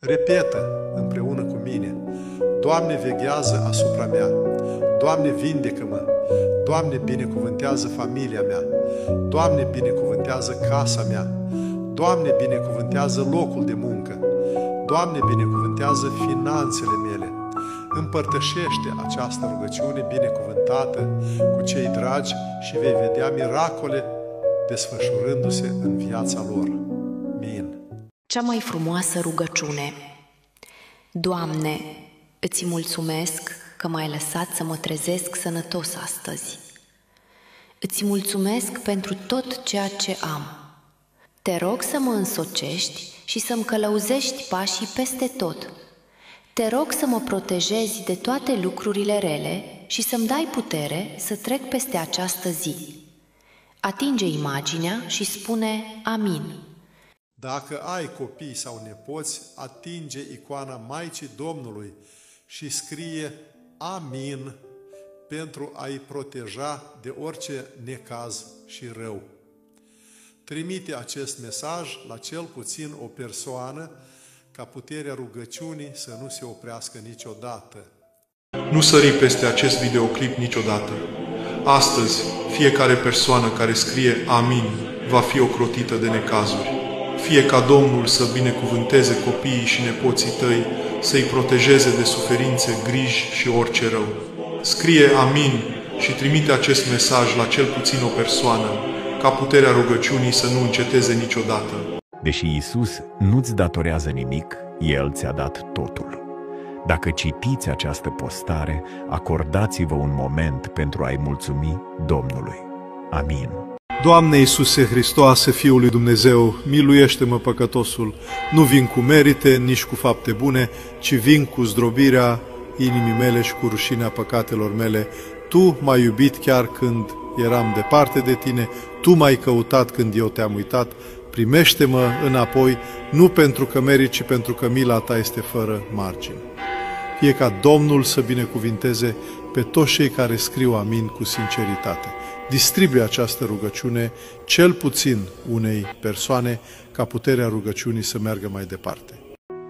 Repetă împreună cu mine: Doamne, veghează asupra mea. Doamne, vindecă-mă. Doamne, binecuvântează familia mea. Doamne, binecuvântează casa mea. Doamne, binecuvântează locul de muncă. Doamne, binecuvântează finanțele mele. Împărtășește această rugăciune binecuvântată cu cei dragi și vei vedea miracole desfășurându-se în viața lor. Amin. Cea mai frumoasă rugăciune. Doamne, îți mulțumesc că m-ai lăsat să mă trezesc sănătos astăzi. Îți mulțumesc pentru tot ceea ce am. Te rog să mă însocești și să-mi călăuzești pașii peste tot. Te rog să mă protejezi de toate lucrurile rele și să-mi dai putere să trec peste această zi. Atinge imaginea și spune Amin. Dacă ai copii sau nepoți, atinge icoana Maicii Domnului și scrie Amin pentru a-i proteja de orice necaz și rău. Trimite acest mesaj la cel puțin o persoană ca puterea rugăciunii să nu se oprească niciodată. Nu sări peste acest videoclip niciodată. Astăzi, fiecare persoană care scrie Amin va fi ocrotită de necazuri. Fie ca Domnul să binecuvânteze copiii și nepoții tăi, să-i protejeze de suferințe, griji și orice rău. Scrie Amin și trimite acest mesaj la cel puțin o persoană, ca puterea rugăciunii să nu înceteze niciodată. Deși Iisus nu-ți datorează nimic, El ți-a dat totul. Dacă citiți această postare, acordați-vă un moment pentru a-i mulțumi Domnului. Amin. Doamne Iisuse Hristoase, Fiul lui Dumnezeu, miluiește-mă păcătosul. Nu vin cu merite, nici cu fapte bune, ci vin cu zdrobirea inimii mele și cu rușinea păcatelor mele. Tu m-ai iubit chiar când eram departe de Tine, Tu m-ai căutat când eu Te-am uitat. Primește-mă înapoi, nu pentru că merit, ci pentru că mila Ta este fără margini. Fie ca Domnul să binecuvinteze pe toți cei care scriu Amin cu sinceritate. Distribuie această rugăciune cel puțin unei persoane ca puterea rugăciunii să meargă mai departe.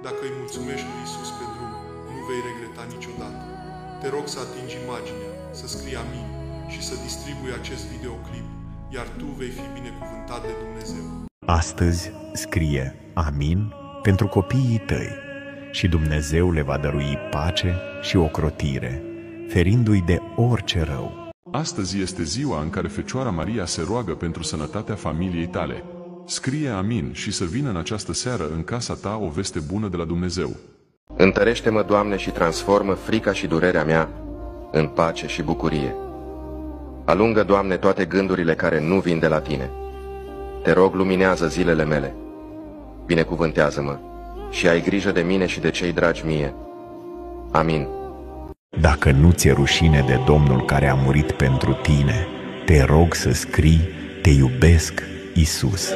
Dacă îi mulțumești lui Iisus pe drum, nu vei regreta niciodată. Te rog să atingi imaginea, să scrii Amin și să distribui acest videoclip, iar tu vei fi binecuvântat de Dumnezeu. Astăzi scrie Amin pentru copiii tăi și Dumnezeu le va dărui pace și ocrotire, ferindu-i de orice rău. Astăzi este ziua în care Fecioara Maria se roagă pentru sănătatea familiei tale. Scrie Amin și să vină în această seară în casa ta o veste bună de la Dumnezeu. Întărește-mă, Doamne, și transformă frica și durerea mea în pace și bucurie. Alungă, Doamne, toate gândurile care nu vin de la Tine. Te rog, luminează zilele mele. Binecuvântează-mă și ai grijă de mine și de cei dragi mie. Amin. Dacă nu ți-e rușine de Domnul care a murit pentru tine, te rog să scrii Te iubesc, Iisus.